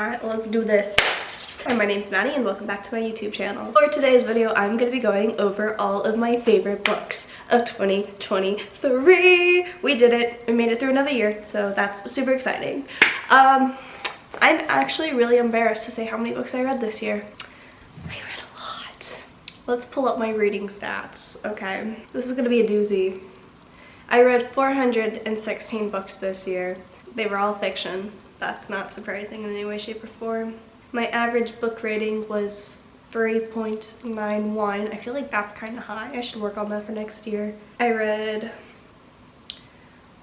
Alright, let's do this. Hi, my name's Maddie and welcome back to my YouTube channel. For today's video, I'm going to be going over all of my favorite books of 2023. We did it. We made it through another year, so that's super exciting. I'm actually really embarrassed to say how many books I read this year. I read a lot. Let's pull up my reading stats. Okay, this is going to be a doozy. I read 416 books this year. They were all fiction. That's not surprising in any way, shape, or form. My average book rating was 3.91. I feel like that's kind of high. I should work on that for next year. I read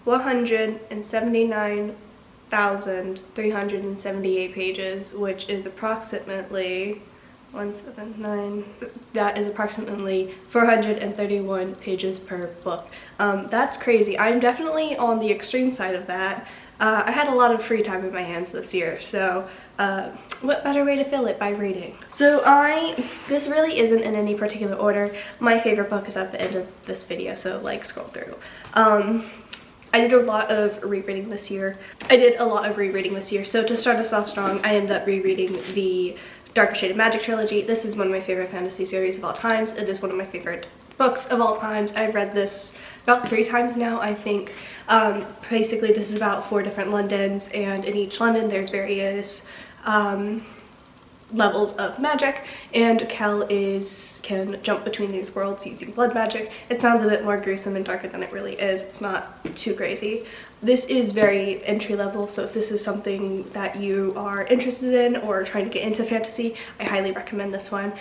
179,378 pages, which is approximately 179. That is approximately 431 pages per book. That's crazy. I'm definitely on the extreme side of that. I had a lot of free time in my hands this year, so what better way to fill it by reading? So this really isn't in any particular order. My favorite book is at the end of this video, so like scroll through. I did a lot of rereading this year. So to start us off strong, I ended up rereading the Darker Shade of Magic trilogy. This is one of my favorite fantasy series of all times. It is one of my favorite books of all times. I've read this about 3 times now, I think. Basically, this is about 4 different Londons, and in each London there's various levels of magic, and Kel can jump between these worlds using blood magic. It sounds a bit more gruesome and darker than it really is. It's not too crazy. This is very entry level, so if this is something that you are interested in or trying to get into fantasy, I highly recommend this one.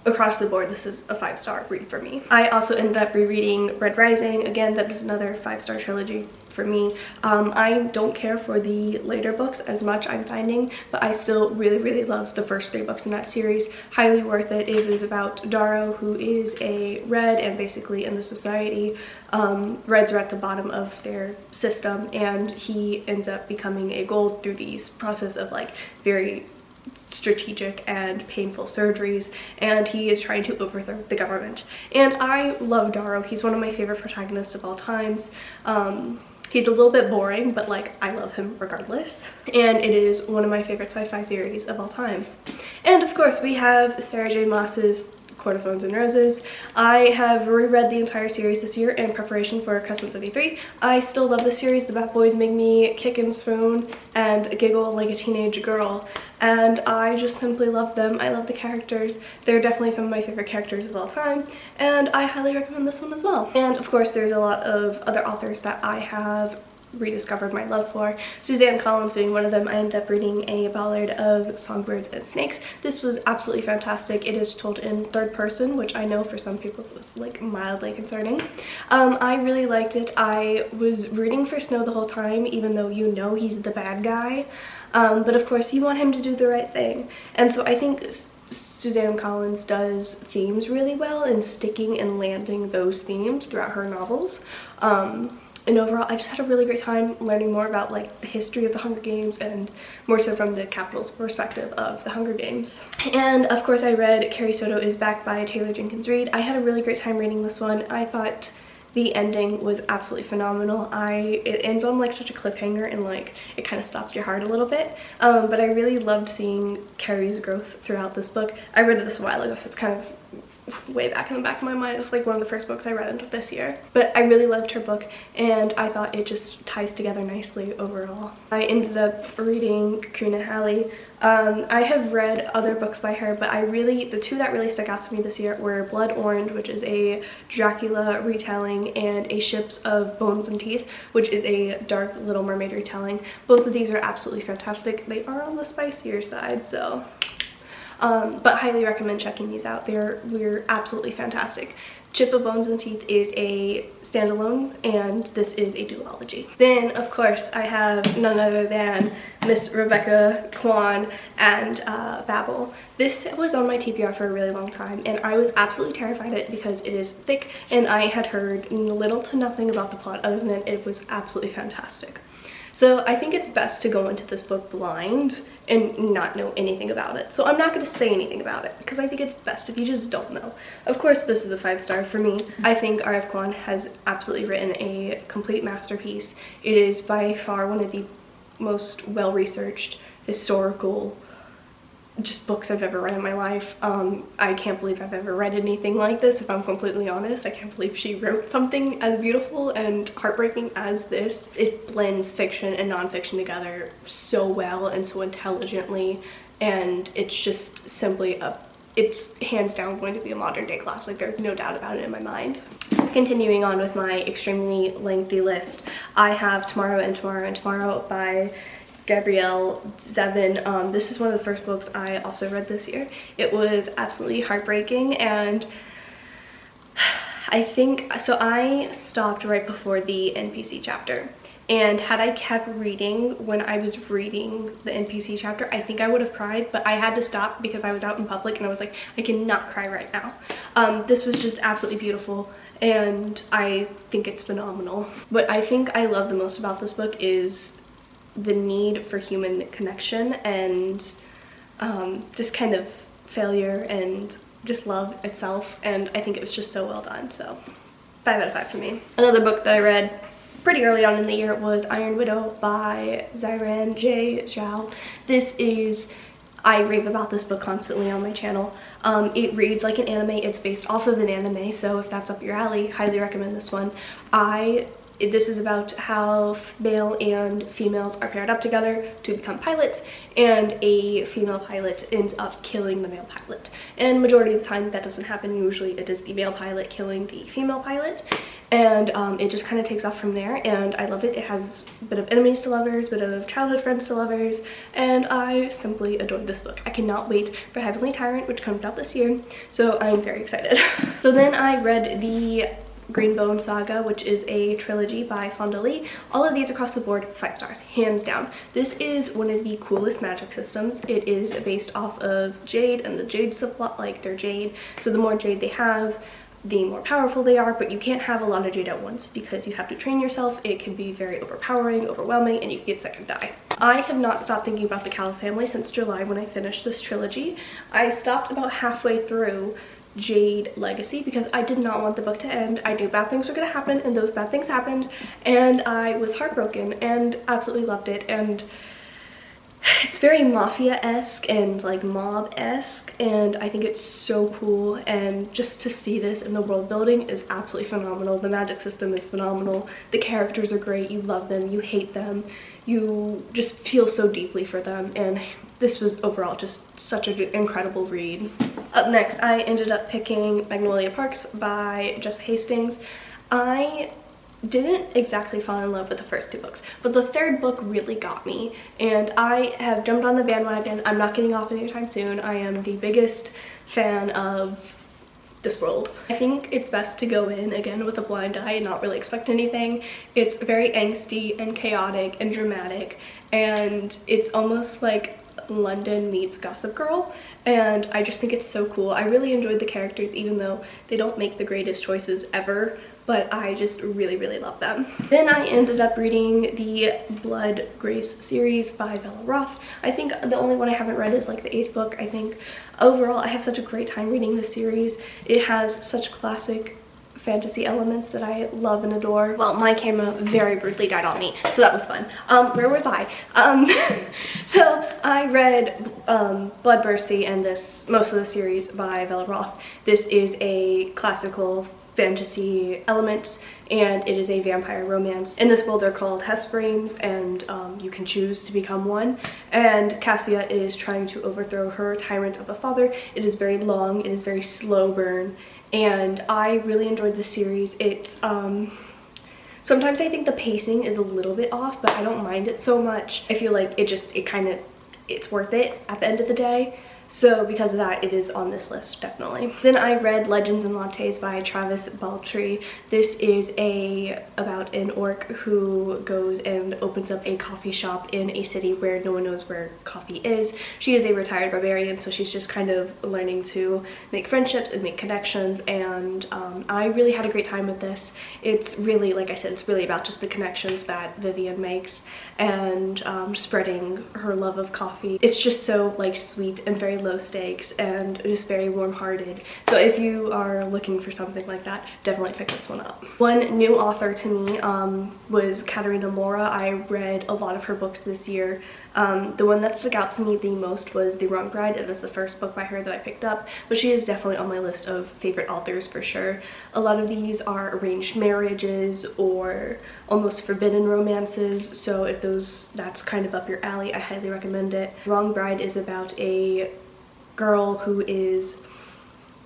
Across the board, this is a 5-star read for me. I also ended up rereading Red Rising. Again, that is another 5-star trilogy for me. I don't care for the later books as much, I'm finding, but I still really love the first 3 books in that series. Highly worth it. It is about Darrow, who is a red, and basically in the society, reds are at the bottom of their system, and he ends up becoming a gold through these process of like very strategic and painful surgeries, and he is trying to overthrow the government. And I love Darrow. He's one of my favorite protagonists of all times. He's a little bit boring, but like I love him regardless, and it is one of my favorite sci-fi series of all times. And of course we have Sarah J. Maas's Court of Thorns and Roses. I have reread the entire series this year in preparation for Custom 33. I still love this series. The bad boys make me kick and swoon and giggle like a teenage girl, and I just simply love them. I love the characters. They're definitely some of my favorite characters of all time, and I highly recommend this one as well. And of course there's a lot of other authors that I have rediscovered my love for, Suzanne Collins being one of them. I ended up reading A Ballad of Songbirds and Snakes. This was absolutely fantastic. It is told in 3rd person, which I know for some people was like mildly concerning. I really liked it. I was rooting for Snow the whole time, even though you know he's the bad guy, but of course you want him to do the right thing. And so I think Suzanne Collins does themes really well, and sticking and landing those themes throughout her novels. And overall, I just had a really great time learning more about like the history of the Hunger Games, and more so from the capital's perspective of the Hunger Games. And of course I read Carrie Soto is Back by Taylor Jenkins Reid. I had a really great time reading this one. I thought the ending was absolutely phenomenal. It ends on like such a cliffhanger, and like it kind of stops your heart a little bit. But I really loved seeing Carrie's growth throughout this book. I read this a while ago, so it's kind of way back in the back of my mind. It was like one of the first books I read of this year, but I really loved her book, and I thought it just ties together nicely overall. I ended up reading Kuna Halley. I have read other books by her, but the 2 that really stuck out to me this year were Blood Orange, which is a Dracula retelling, and A Ships of Bones and Teeth, which is a dark Little Mermaid retelling. Both of these are absolutely fantastic. They are on the spicier side, so but highly recommend checking these out. We're absolutely fantastic. Chip of Bones and Teeth is a standalone, and this is a duology. Then, of course, I have none other than Miss Rebecca Kwan and Babel. This was on my TBR for a really long time, and I was absolutely terrified of it because it is thick, and I had heard little to nothing about the plot other than it was absolutely fantastic. So I think it's best to go into this book blind and not know anything about it. So I'm not going to say anything about it because I think it's best if you just don't know. Of course, this is a 5-star for me. I think R.F. Kuang has absolutely written a complete masterpiece. It is by far one of the most well-researched historical just books I've ever read in my life. I can't believe I've ever read anything like this, if I'm completely honest. I can't believe she wrote something as beautiful and heartbreaking as this. It blends fiction and nonfiction together so well and so intelligently, and it's just simply it's hands down going to be a modern day classic. There's no doubt about it in my mind. Continuing on with my extremely lengthy list, I have Tomorrow and Tomorrow and Tomorrow by Gabrielle Zevin. This is one of the first books I also read this year. It was absolutely heartbreaking, and I stopped right before the NPC chapter. And had I kept reading when I was reading the NPC chapter, I think I would have cried, but I had to stop because I was out in public and I was like, I cannot cry right now. This was just absolutely beautiful, and I think it's phenomenal. What I think I love the most about this book is the need for human connection and just kind of failure and just love itself, and I think it was just so well done. So 5 out of 5 for me. Another book that I read pretty early on in the year was Iron Widow by Xiran J. Zhao. I rave about this book constantly on my channel. It reads like an anime. It's based off of an anime, so if that's up your alley, highly recommend this one. This is about how male and females are paired up together to become pilots, and a female pilot ends up killing the male pilot. And majority of the time that doesn't happen. Usually it is the male pilot killing the female pilot, and it just kind of takes off from there, and I love it. It has a bit of enemies to lovers, a bit of childhood friends to lovers, and I simply adored this book. I cannot wait for Heavenly Tyrant, which comes out this year, so I'm very excited. So then I read the Greenbone Saga, which is a trilogy by Fonda Lee. All of these across the board, 5 stars, hands down. This is one of the coolest magic systems. It is based off of jade and the jade subplot, like they're jade. So the more jade they have, the more powerful they are, but you can't have a lot of jade at once because you have to train yourself. It can be very overpowering, overwhelming, and you can get sick and die. I have not stopped thinking about the Cal family since July when I finished this trilogy. I stopped about halfway through Jade Legacy because I did not want the book to end. I knew bad things were going to happen, and those bad things happened, and I was heartbroken and absolutely loved it. And it's very mafia-esque and like mob-esque, and I think it's so cool, and just to see this in the world building is absolutely phenomenal. The magic system is phenomenal. The characters are great. You love them, you hate them, you just feel so deeply for them, and this was overall just such an incredible read. Up next, I ended up picking Magnolia Parks by Jess Hastings. I didn't exactly fall in love with the first 2 books, but the 3rd book really got me, and I have jumped on the bandwagon. I'm not getting off anytime soon. I am the biggest fan of this world. I think it's best to go in again with a blind eye and not really expect anything. It's very angsty and chaotic and dramatic, and it's almost like London meets Gossip Girl, and I just think it's so cool. I really enjoyed the characters, even though they don't make the greatest choices ever, but I just really, really love them. Then I ended up reading the Blood Grace series by Bella Roth. I think the only one I haven't read is like the 8th book. I think overall I have such a great time reading this series. It has such classic fantasy elements that I love and adore. Well, my camera very brutally died on me, so that was fun. Where was I? So I read Bloodthirsty and most of the series by Bella Roth. This is a classical fantasy elements, and it is a vampire romance. In this world, they're called Hesperines, and you can choose to become one. And Cassia is trying to overthrow her tyrant of a father. It is very long, it is very slow burn, and I really enjoyed this series. It's sometimes I think the pacing is a little bit off, but I don't mind it so much. I feel like it's worth it at the end of the day. So because of that, it is on this list, definitely. Then I read Legends and Lattes by Travis Baltree. This is about an orc who goes and opens up a coffee shop in a city where no one knows where coffee is. She is a retired barbarian, so she's just kind of learning to make friendships and make connections, and I really had a great time with this. It's really, like I said, it's really about just the connections that Vivian makes and spreading her love of coffee. It's just so like sweet and very low stakes and just very warm-hearted. So if you are looking for something like that, definitely pick this one up. One new author to me was Katerina Mora. I read a lot of her books this year. The one that stuck out to me the most was The Wrong Bride. It was the first book by her that I picked up, but she is definitely on my list of favorite authors for sure. A lot of these are arranged marriages or almost forbidden romances, so if that's kind of up your alley, I highly recommend it. Wrong Bride is about a girl who is,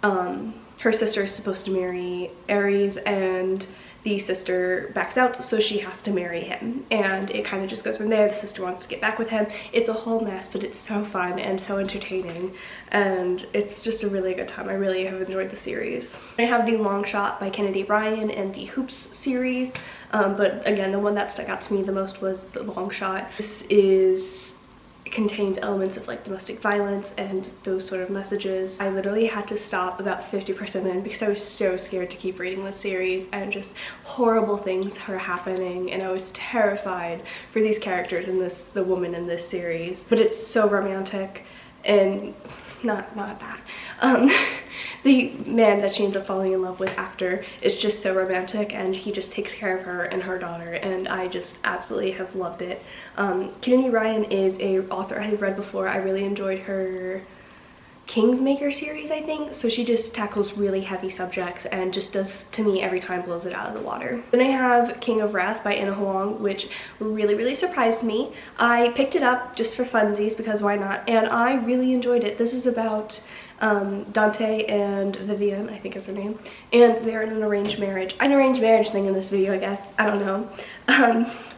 her sister is supposed to marry Aries, and the sister backs out, so she has to marry him, and it kind of just goes from there. The sister wants to get back with him. It's a whole mess, but it's so fun and so entertaining, and it's just a really good time. I really have enjoyed the series. I have The Long Shot by Kennedy Ryan and the Hoops series, but again, the one that stuck out to me the most was The Long Shot. Contains elements of like domestic violence and those sort of messages. I literally had to stop about 50% in because I was so scared to keep reading this series, and just horrible things are happening, and I was terrified for these characters and the woman in this series. But it's so romantic and not that. The man that she ends up falling in love with after is just so romantic, and he just takes care of her and her daughter, and I just absolutely have loved it. Kennedy Ryan is a author I have read before. I really enjoyed her Kingsmaker series, I think. So she just tackles really heavy subjects and just does, to me, every time blows it out of the water. Then I have King of Wrath by Anna Huang, which really surprised me. I picked it up just for funsies because why not, and I really enjoyed it. This is about Dante and Vivian, I think is her name, and they're in an arranged marriage. An arranged marriage thing in this video, I guess. I don't know.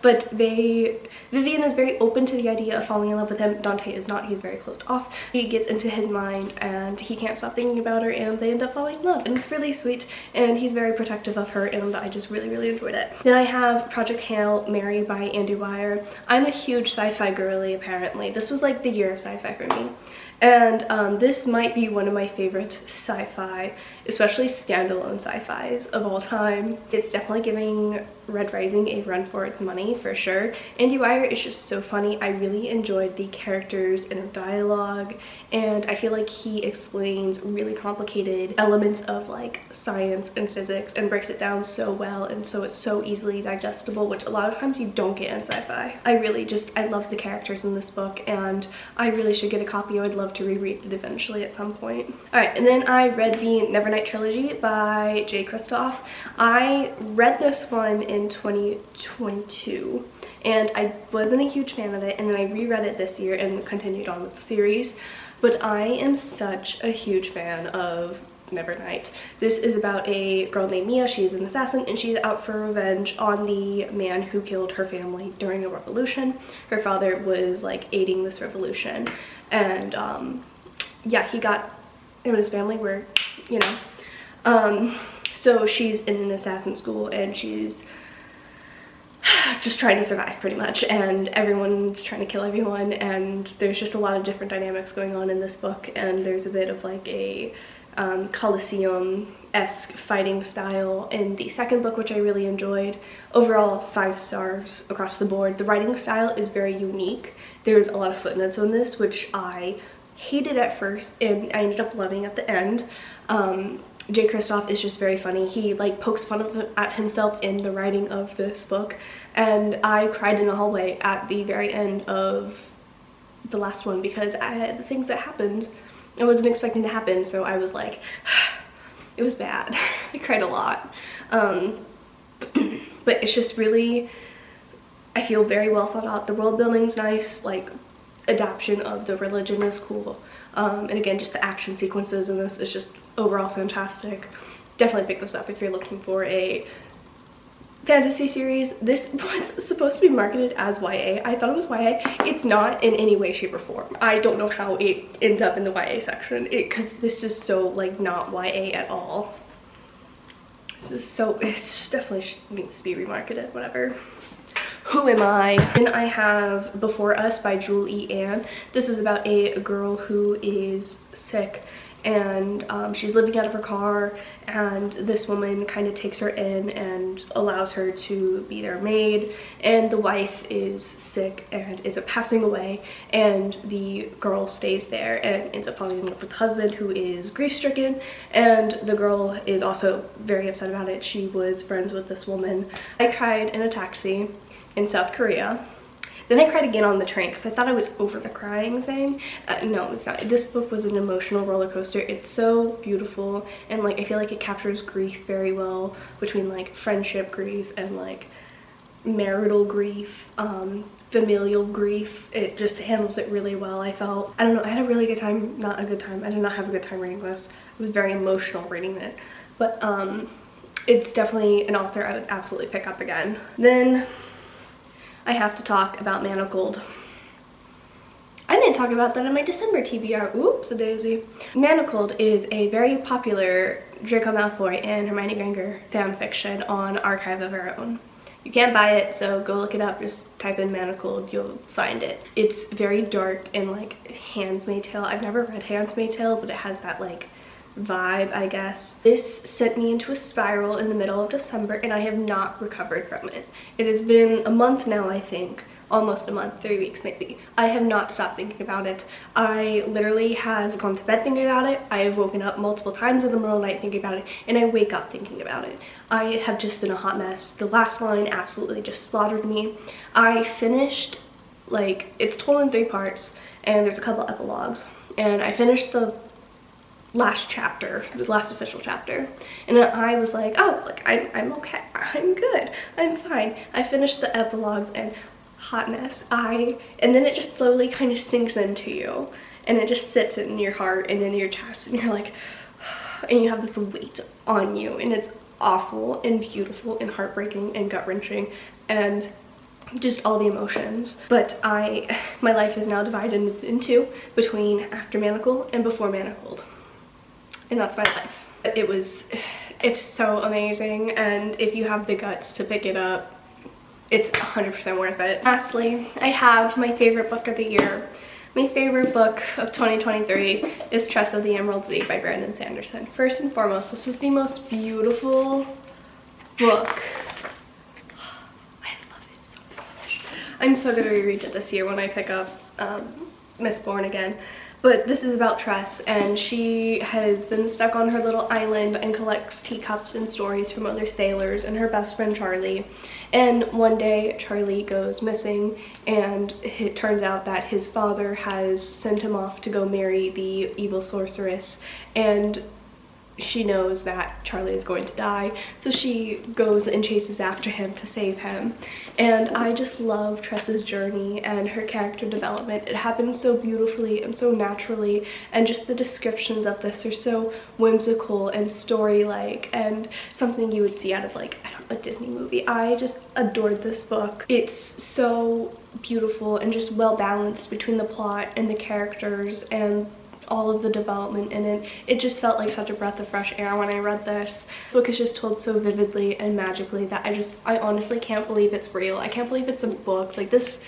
But Vivian is very open to the idea of falling in love with him. Dante is not. He's very closed off. He gets into his mind and he can't stop thinking about her, and they end up falling in love, and it's really sweet, and he's very protective of her, and I just really enjoyed it. Then I have Project Hail Mary by Andy Weir. I'm a huge sci-fi girly, apparently. This was like the year of sci-fi for me. And this might be one of my favorite sci-fi, especially standalone sci-fis of all time. It's definitely giving Red Rising a run for its money, for sure. Andy Weir is just so funny. I really enjoyed the characters' inner dialogue, and I feel like he explains really complicated elements of like science and physics and breaks it down so well, and so it's so easily digestible, which a lot of times you don't get in sci-fi. I love the characters in this book, and I really should get a copy. I would love to reread it eventually at some point. Alright, and then I read the Nevernight trilogy by Jay Kristoff. I read this one in 2022, and I wasn't a huge fan of it, and then I reread it this year and continued on with the series. But I am such a huge fan of Nevernight. This is about a girl named Mia. She's an assassin, and she's out for revenge on the man who killed her family during a revolution. Her father was like aiding this revolution, and yeah, he got him and his family were, you know, so she's in an assassin school, and she's just trying to survive pretty much, and everyone's trying to kill everyone, and there's just a lot of different dynamics going on in this book, and there's a bit of like a Colosseum-esque fighting style in the second book, which I really enjoyed. Overall, 5 stars across the board. The writing style is very unique. There's a lot of footnotes on this, which I hated at first, and I ended up loving at the end. Jay Kristoff is just very funny. He like pokes fun at himself in the writing of this book, and I cried in a hallway at the very end of the last one because the things that happened I wasn't expecting to happen, so I was like, it was bad. I cried a lot. But it's just really, I feel very well thought out. The world building's nice, like adaptation of the religion is cool. And again, just the action sequences in this is just overall fantastic. Definitely pick this up if you're looking for a fantasy series. This was supposed to be marketed as YA. I thought it was YA. It's not in any way, shape, or form. I don't know how it ends up in the YA section, because this is so like not YA at all. This is so, it's definitely needs to be remarketed, whatever. Who Am I? Then I have Before Us by Jewel E. Ann. This is about a girl who is sick, and she's living out of her car, and this woman kind of takes her in and allows her to be their maid, and the wife is sick and is passing away, and the girl stays there and ends up falling in love with the husband, who is grief-stricken, and the girl is also very upset about it. She was friends with this woman. I cried in a taxi in South Korea. Then I cried again on the train because I thought I was over the crying thing. No, it's not. This book was an emotional roller coaster. It's so beautiful, and like I feel like it captures grief very well, between like friendship grief and like marital grief, familial grief. It just handles it really well, I felt. I don't know, I had a really good time. Not a good time. I did not have a good time reading this. It was very emotional reading it. But it's definitely an author I would absolutely pick up again. Then I have to talk about Manacled. I didn't talk about that in my December TBR. Oops, a daisy. Manacled is a very popular Draco Malfoy and Hermione Granger fan fiction on Archive of Our Own. You can't buy it, so go look it up. Just type in Manacled, you'll find it. It's very dark and like Handmaid's Tale. I've never read Handmaid's Tale, but it has that like vibe, I guess. This sent me into a spiral in the middle of December, and I have not recovered from it. It has been a month now, I think. Almost a month, 3 weeks maybe. I have not stopped thinking about it. I literally have gone to bed thinking about it. I have woken up multiple times in the middle of the night thinking about it, and I wake up thinking about it. I have just been a hot mess. The last line absolutely just slaughtered me. I finished, like, it's told in 3 parts, and there's a couple epilogues, and I finished the last chapter, the last official chapter, and I was like, oh, like I'm okay, I'm good, I'm fine. I finished the epilogues, and hotness, and then it just slowly kind of sinks into you, and it just sits in your heart and in your chest, and you're like, and you have this weight on you, and it's awful and beautiful and heartbreaking and gut-wrenching and just all the emotions. But my life is now divided in two, between after Manacled and before Manacled, and that's my life. It's so amazing, and if you have the guts to pick it up, it's 100% worth it. Lastly, I have my favorite book of the year. My favorite book of 2023 is Tress of the Emerald Sea by Brandon Sanderson. First and foremost, this is the most beautiful book. I love it so much. I'm so gonna reread it this year when I pick up Mistborn again. But this is about Tress, and she has been stuck on her little island and collects teacups and stories from other sailors and her best friend Charlie. And one day Charlie goes missing, and it turns out that his father has sent him off to go marry the evil sorceress, and she knows that Charlie is going to die, so she goes and chases after him to save him. And I just love Tress's journey and her character development. It happens so beautifully and so naturally, and just the descriptions of this are so whimsical and story-like, and something you would see out of, like, I don't know, a Disney movie. I just adored this book. It's so beautiful and just well balanced between the plot and the characters and all of the development in it. It just felt like such a breath of fresh air when I read this. The book is just told so vividly and magically that I honestly can't believe it's real. I can't believe it's a book. Like, this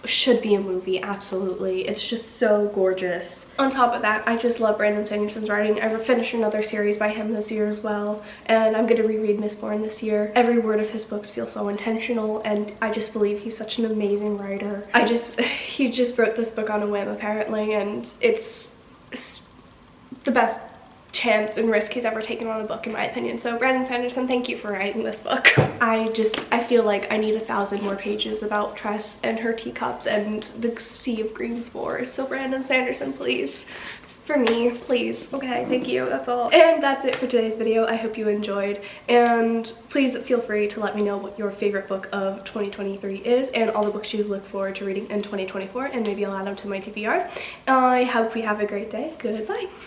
should be a movie, absolutely. It's just so gorgeous. On top of that, I just love Brandon Sanderson's writing. I finished another series by him this year as well, and I'm gonna reread Mistborn this year. Every word of his books feels so intentional, and I just believe he's such an amazing writer. He just wrote this book on a whim, apparently, and it's the best chance and risk he's ever taken on a book, in my opinion. So Brandon Sanderson, thank you for writing this book. I feel like I need 1,000 more pages about Tress and her teacups and the Sea of Green Spores. So Brandon Sanderson, please, for me, please. Okay, thank you, that's all. And that's it for today's video. I hope you enjoyed, and please feel free to let me know what your favorite book of 2023 is, and all the books you look forward to reading in 2024, and maybe I'll add them to my TBR. I hope we have a great day. Goodbye.